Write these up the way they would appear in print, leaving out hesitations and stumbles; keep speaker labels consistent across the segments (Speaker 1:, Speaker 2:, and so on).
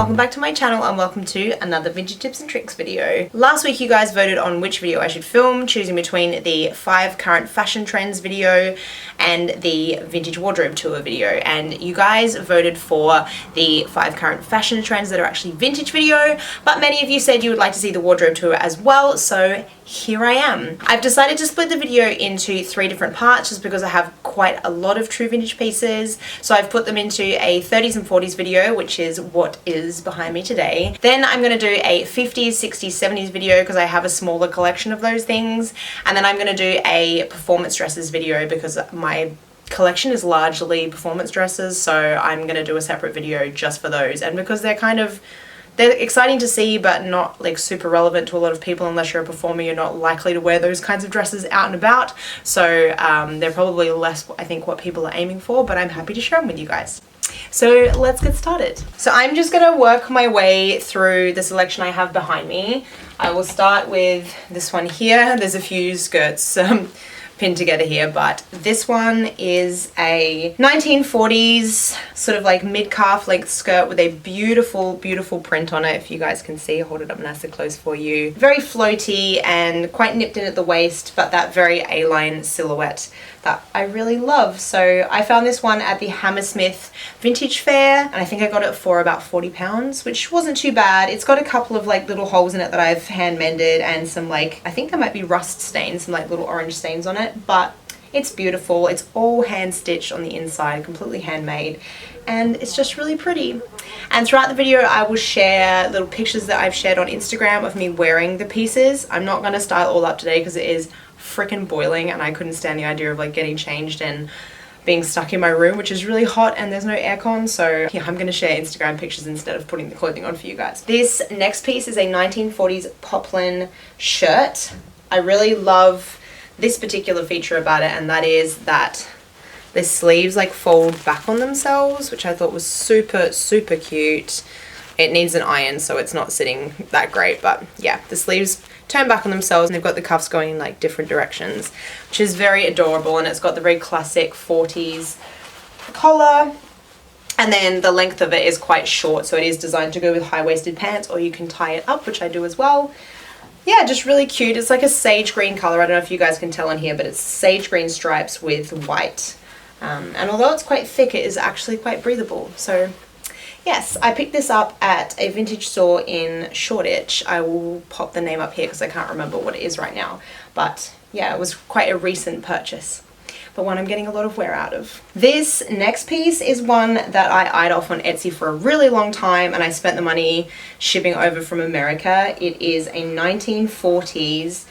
Speaker 1: welcome back to my channel and welcome to another vintage tips and tricks video. Last week you guys voted on which video I should film, choosing between the 5 current fashion trends video and the vintage wardrobe tour video, and you guys voted for the 5 current fashion trends that are actually vintage video, but many of you said you would like to see the wardrobe tour as well, so here I am. I've decided to split the video into 3 different parts just because I have quite a lot of true vintage pieces. So I've put them into a 30s and 40s video, which is what is behind me today. Then I'm going to do a 50s, 60s, 70s video because I have a smaller collection of those things. And then I'm going to do a performance dresses video because my collection is largely performance dresses, so I'm going to do a separate video just for those. And because they're exciting to see, but not like super relevant to a lot of people. Unless you're a performer, you're not likely to wear those kinds of dresses out and about. So they're probably less, I think, what people are aiming for, but I'm happy to share them with you guys. So let's get started. So I'm just gonna work my way through the selection I have behind me. I will start with this one here. There's a few skirts pinned together here, but this one is a 1940s sort of like mid-calf length skirt with a beautiful print on it. If you guys can see, I'll hold it up nice and close for you. Very floaty and quite nipped in at the waist, but that very A-line silhouette that I really love. So I found this one at the Hammersmith Vintage Fair, and I think I got it for about £40, which wasn't too bad. It's got a couple of like little holes in it that I've hand mended and some like, I think there might be rust stains, some like little orange stains on it, but it's beautiful. It's all hand stitched on the inside, completely handmade, and it's just really pretty. And throughout the video I will share little pictures that I've shared on Instagram of me wearing the pieces. I'm not going to style all up today because it is freaking boiling and I couldn't stand the idea of like getting changed and being stuck in my room, which is really hot and there's no aircon. So yeah, I'm going to share Instagram pictures instead of putting the clothing on for you guys. This next piece is a 1940s poplin shirt. I really love this particular feature about it, and that is that the sleeves like fold back on themselves, which I thought was super cute. It needs an iron, so it's not sitting that great, but yeah, the sleeves turn back on themselves and they've got the cuffs going in like different directions, which is very adorable. And it's got the very classic 40s collar, and then the length of it is quite short, so it is designed to go with high-waisted pants, or you can tie it up, which I do as well. Yeah, just really cute. It's like a sage green color. I don't know if you guys can tell on here, but it's sage green stripes with white. And although it's quite thick, it is actually quite breathable. So yes, I picked this up at a vintage store in Shoreditch. I will pop the name up here because I can't remember what it is right now. But yeah, it was quite a recent purchase, but one I'm getting a lot of wear out of. This next piece is one that I eyed off on Etsy for a really long time, and I spent the money shipping over from America. It is a 1940s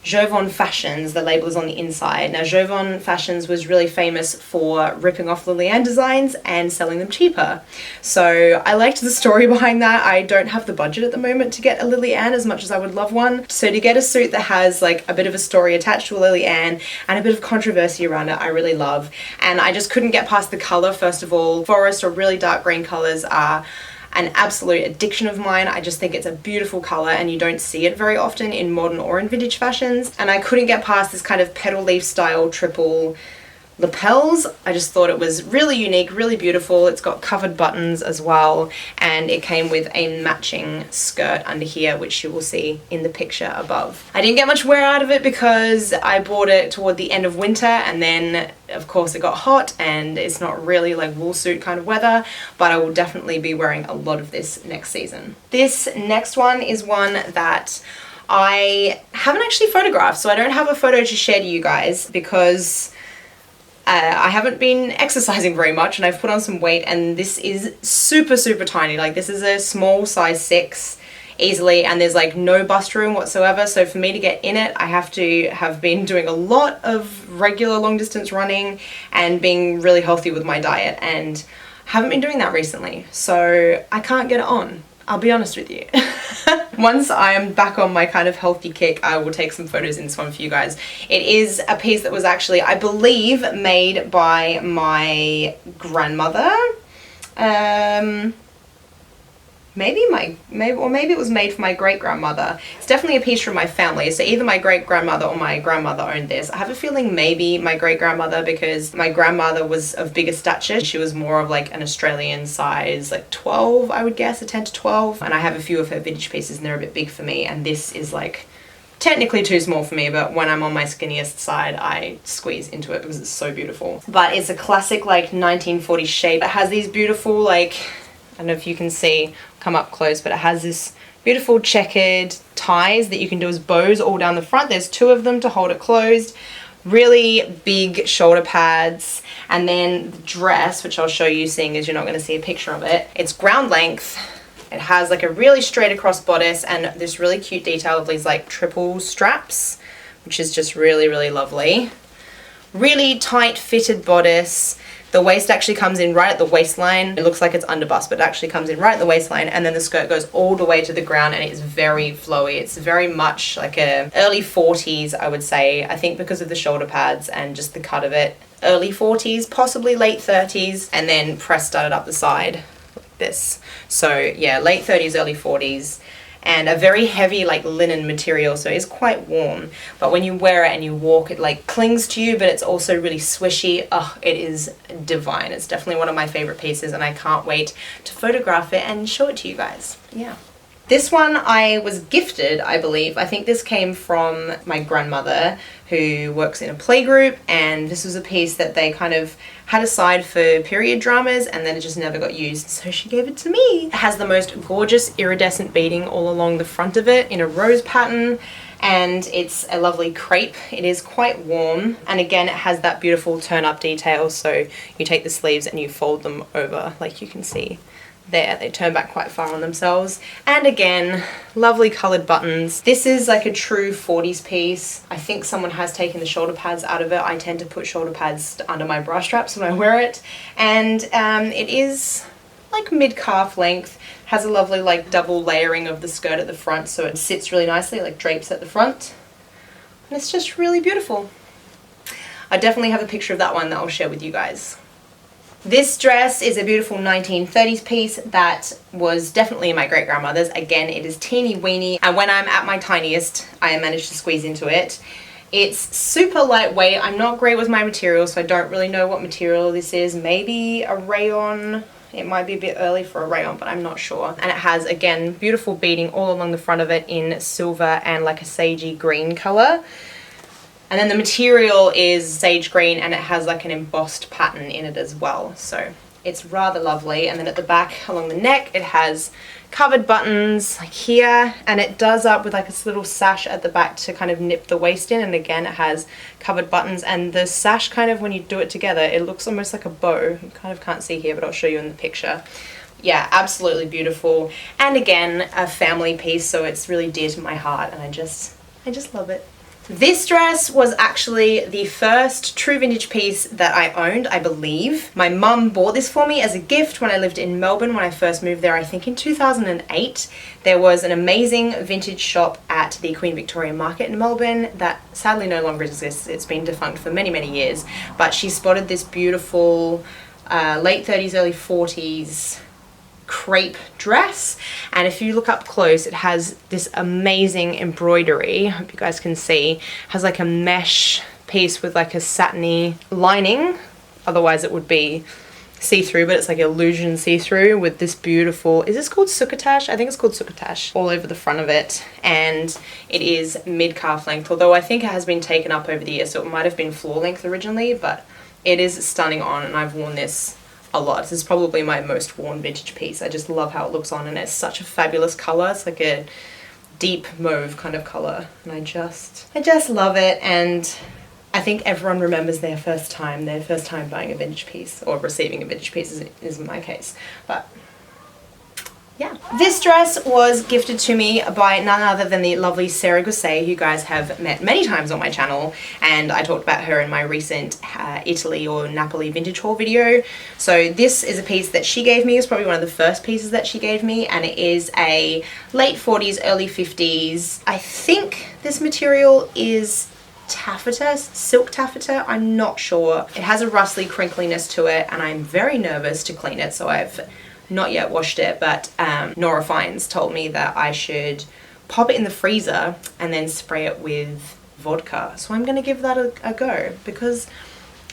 Speaker 1: Jovan Fashions. The label is on the inside. Now, Jovan Fashions was really famous for ripping off Lillian designs and selling them cheaper. So I liked the story behind that. I don't have the budget at the moment to get a Lillian as much as I would love one. So to get a suit that has like a bit of a story attached to a Lillian and a bit of controversy around it, I really love. And I just couldn't get past the color. First of all, forest or really dark green colors are an absolute addiction of mine. I just think it's a beautiful color and you don't see it very often in modern or in vintage fashions. And I couldn't get past this kind of petal leaf style triple lapels. I just thought it was really unique, really beautiful. It's got covered buttons as well, and it came with a matching skirt under here, which you will see in the picture above. I didn't get much wear out of it because I bought it toward the end of winter, and then of course it got hot and it's not really like wool suit kind of weather, but I will definitely be wearing a lot of this next season. This next one is one that I haven't actually photographed, so I don't have a photo to share to you guys because I haven't been exercising very much and I've put on some weight, and this is super tiny. Like, this is a small size 6 easily, and there's like no bust room whatsoever. So for me to get in it, I have to have been doing a lot of regular long distance running and being really healthy with my diet, and haven't been doing that recently. So I can't get it on. I'll be honest with you. Once I am back on my kind of healthy kick, I will take some photos in this one for you guys. It is a piece that was actually, I believe, made by my grandmother. maybe it was made for my great-grandmother. It's definitely a piece from my family, so either my great-grandmother or my grandmother owned this. I have a feeling maybe my great-grandmother, because my grandmother was of bigger stature. She was more of like an Australian size, like 12, I would guess, a 10 to 12. And I have a few of her vintage pieces and they're a bit big for me, and this is like technically too small for me, but when I'm on my skinniest side, I squeeze into it because it's so beautiful. But it's a classic like 1940s shape. It has these beautiful, like, I don't know if you can see, come up close, but it has this beautiful checkered ties that you can do as bows all down the front. There's 2 of them to hold it closed. Really big shoulder pads. And then the dress, which I'll show you, seeing as you're not going to see a picture of it. It's ground length. It has like a really straight across bodice and this really cute detail of these like triple straps, which is just really, really lovely. Really tight fitted bodice. The waist actually comes in right at the waistline. It looks like it's underbust, but it actually comes in right at the waistline, and then the skirt goes all the way to the ground and it's very flowy. It's very much like a early 40s, I would say. I think because of the shoulder pads and just the cut of it. Early 40s, possibly late 30s, and then press studded up the side like this. So yeah, late 30s, early 40s. And a very heavy like linen material, so it's quite warm, but when you wear it and you walk, it like clings to you, but it's also really swishy. Oh, it is divine. It's definitely one of my favorite pieces and I can't wait to photograph it and show it to you guys. Yeah. This one I was gifted, I believe. I think this came from my grandmother, who works in a playgroup, and this was a piece that they kind of had aside for period dramas and then it just never got used, so she gave it to me. It has the most gorgeous iridescent beading all along the front of it in a rose pattern, and it's a lovely crepe. It is quite warm, and again it has that beautiful turn up detail, so you take the sleeves and you fold them over like you can see there. They turn back quite far on themselves, and again lovely colored buttons. This is like a true 40s piece. I think someone has taken the shoulder pads out of it. I tend to put shoulder pads under my bra straps when I wear it, and it is like mid-calf length. Has a lovely like double layering of the skirt at the front, so it sits really nicely, like drapes at the front, and it's just really beautiful. I definitely have a picture of that one that I'll share with you guys. This dress is a beautiful 1930s piece that was definitely my great-grandmother's. Again, it is teeny weeny, and when I'm at my tiniest, I managed to squeeze into it. It's super lightweight. I'm not great with my material, so I don't really know what material this is. Maybe a rayon. It might be a bit early for a rayon, but I'm not sure. And it has, again, beautiful beading all along the front of it in silver and like a sagey green color. And then the material is sage green, and it has like an embossed pattern in it as well. So it's rather lovely. And then at the back along the neck, it has covered buttons like here, and it does up with like this little sash at the back to kind of nip the waist in. And again, it has covered buttons, and the sash kind of, when you do it together, it looks almost like a bow. You kind of can't see here, but I'll show you in the picture. Yeah, absolutely beautiful. And again, a family piece, so it's really dear to my heart, and I just love it. This dress was actually the first true vintage piece that I owned, I believe. My mum bought this for me as a gift when I lived in Melbourne when I first moved there, I think in 2008. There was an amazing vintage shop at the Queen Victoria Market in Melbourne that sadly no longer exists. It's been defunct for many, many years. But she spotted this beautiful late 30s, early 40s crepe dress, and if you look up close, it has this amazing embroidery. I hope you guys can see. It has like a mesh piece with like a satiny lining, otherwise it would be see-through, but it's like illusion see-through with this beautiful, is this called succotash? I think it's called succotash, all over the front of it, and it is mid-calf length, although I think it has been taken up over the years, so it might have been floor length originally, but it is stunning on, and I've worn this a lot. This is probably my most worn vintage piece. I just love how it looks on, and it's such a fabulous color. It's like a deep mauve kind of color, and I just love it. And I think everyone remembers their first time buying a vintage piece, or receiving a vintage piece is in my case. But yeah. This dress was gifted to me by none other than the lovely Sarah Gusset, who you guys have met many times on my channel, and I talked about her in my recent Italy or Napoli vintage haul video. So this is a piece that she gave me. It's probably one of the first pieces that she gave me, and it is a late 40s, early 50s. I think this material is taffeta, silk taffeta, I'm not sure. It has a rustly crinkliness to it, and I'm very nervous to clean it, so I've not yet washed it, but Nora Fines told me that I should pop it in the freezer and then spray it with vodka. So I'm gonna give that a go because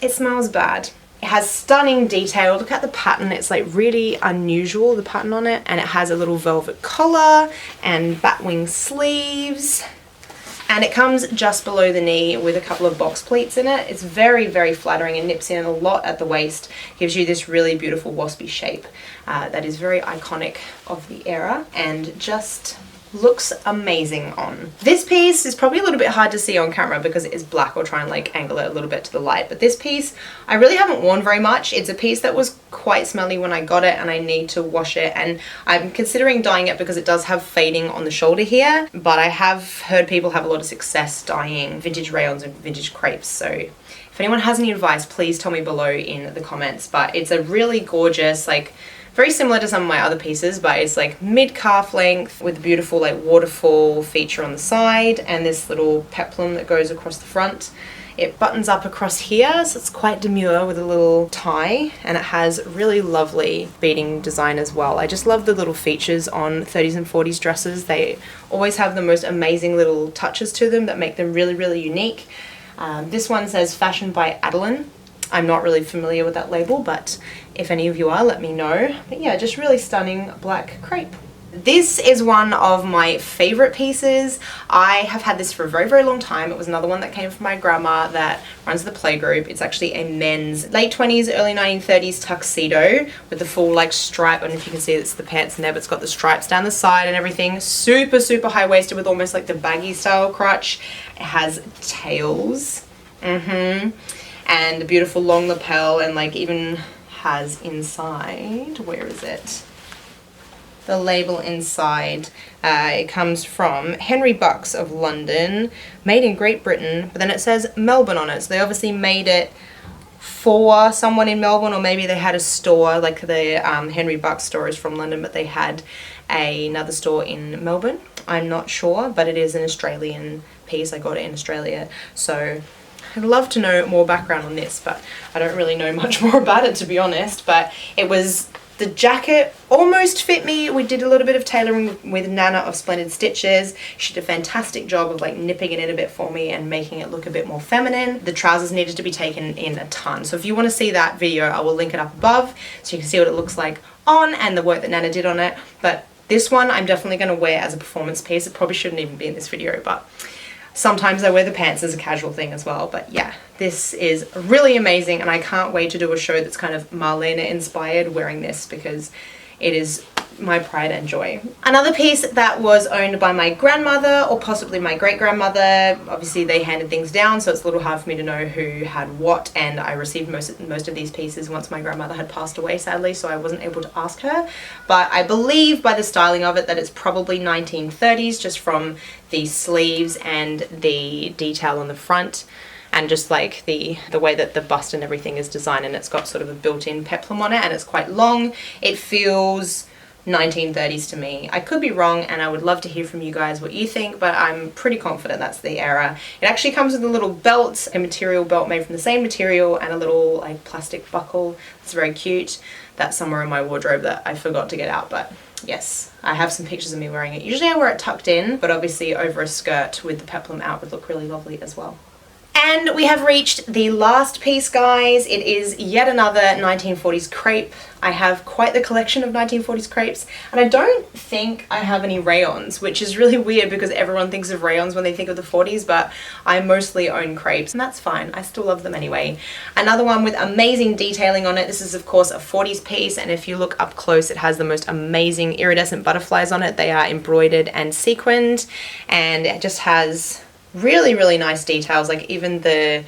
Speaker 1: it smells bad. It has stunning detail. Look at the pattern. It's like really unusual, the pattern on it. And it has a little velvet collar and batwing sleeves. And it comes just below the knee with a couple of box pleats in it. It's very, very flattering and nips in a lot at the waist. Gives you this really beautiful waspy shape that is very iconic of the era and just looks amazing on. This piece is probably a little bit hard to see on camera because it is black. I'll try and like angle it a little bit to the light. But this piece I really haven't worn very much. It's a piece that was quite smelly when I got it and I need to wash it, and I'm considering dyeing it because it does have fading on the shoulder here, but I have heard people have a lot of success dyeing vintage rayons and vintage crepes. So if anyone has any advice, please tell me below in the comments. But it's a really gorgeous, like very similar to some of my other pieces, but it's like mid-calf length with a beautiful like waterfall feature on the side and this little peplum that goes across the front. It buttons up across here, so it's quite demure with a little tie, and it has really lovely beading design as well. I just love the little features on 30s and 40s dresses. They always have the most amazing little touches to them that make them really, really unique. This one says fashioned by Adeline. I'm not really familiar with that label, but if any of you are, let me know. But yeah, just really stunning black crepe. This is one of my favorite pieces. I have had this for a very, very long time. It was another one that came from my grandma that runs the playgroup. It's actually a men's late 20s, early 1930s tuxedo with the full like stripe. I don't know if you can see it's the pants in there, but it's got the stripes down the side and everything. Super, super high-waisted with almost like the baggy style crotch. It has tails. And a beautiful long lapel, and like even has inside, where is it? The label inside. It comes from Henry Bucks of London, made in Great Britain, but then it says Melbourne on it. So they obviously made it for someone in Melbourne, or maybe they had a store, like the Henry Bucks store is from London, but they had another store in Melbourne. I'm not sure, but it is an Australian piece. I got it in Australia, so I'd love to know more background on this, but I don't really know much more about it, to be honest. But it was, the jacket almost fit me. We did a little bit of tailoring with Nana of Splendid Stitches. She did a fantastic job of like nipping it in a bit for me and making it look a bit more feminine. The trousers needed to be taken in a ton. So if you want to see that video, I will link it up above so you can see what it looks like on and the work that Nana did on it. But this one I'm definitely going to wear as a performance piece. It probably shouldn't even be in this video, but sometimes I wear the pants as a casual thing as well. But yeah, this is really amazing, and I can't wait to do a show that's kind of Marlena inspired wearing this because it is my pride and joy. Another piece that was owned by my grandmother, or possibly my great-grandmother. Obviously they handed things down, so it's a little hard for me to know who had what, and I received most of these pieces once my grandmother had passed away, sadly, so I wasn't able to ask her. But I believe by the styling of it that it's probably 1930s, just from the sleeves and the detail on the front, and just like the way that the bust and everything is designed, and it's got sort of a built-in peplum on it, and it's quite long. It feels 1930s to me. I could be wrong, and I would love to hear from you guys what you think, but I'm pretty confident that's the era. It actually comes with a little belt, a material belt made from the same material, and a little like plastic buckle. It's very cute. That's somewhere in my wardrobe that I forgot to get out, but yes, I have some pictures of me wearing it. Usually I wear it tucked in, but obviously over a skirt with the peplum out would look really lovely as well. And we have reached the last piece, guys. It is yet another 1940s crepe. I have quite the collection of 1940s crepes, and I don't think I have any rayons, which is really weird because everyone thinks of rayons when they think of the 40s, but I mostly own crepes, and that's fine. I still love them anyway. Another one with amazing detailing on it. This is, of course, a 40s piece, and if you look up close, it has the most amazing iridescent butterflies on it. They are embroidered and sequined, and it just has really, really nice details, like even the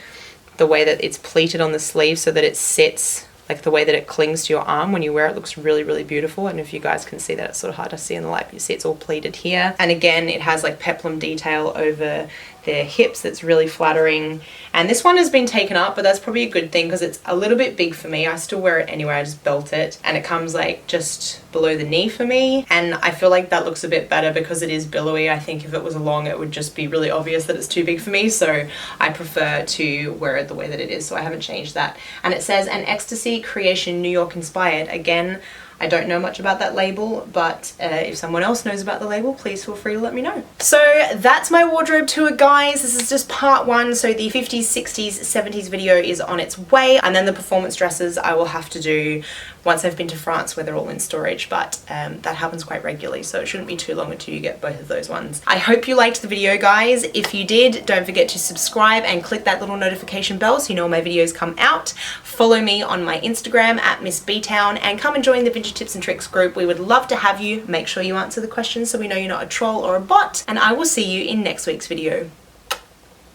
Speaker 1: way that it's pleated on the sleeve so that it sits, like the way that it clings to your arm when you wear it looks really, really beautiful. And if you guys can see that, it's sort of hard to see in the light, but you see it's all pleated here. And again, it has like peplum detail over their hips that's really flattering. And this one has been taken up, but that's probably a good thing because it's a little bit big for me. I still wear it anyway, I just belt it, and it comes like just below the knee for me, and I feel like that looks a bit better because it is billowy. I think if it was long it would just be really obvious that it's too big for me, so I prefer to wear it the way that it is, so I haven't changed that. And it says an ecstasy creation, New York inspired. Again, I don't know much about that label, but if someone else knows about the label, please feel free to let me know. So that's my wardrobe tour, guys. This is just part one. So the 50s, 60s, 70s video is on its way, and then the performance dresses I will have to do once I've been to France, where they're all in storage, but that happens quite regularly, so it shouldn't be too long until you get both of those ones. I hope you liked the video, guys. If you did, don't forget to subscribe and click that little notification bell so you know when my videos come out. Follow me on my Instagram at Miss B-Town, and come and join the Vintage Tips and Tricks group. We would love to have you. Make sure you answer the questions so we know you're not a troll or a bot, and I will see you in next week's video.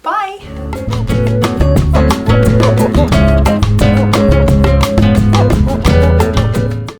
Speaker 1: Bye!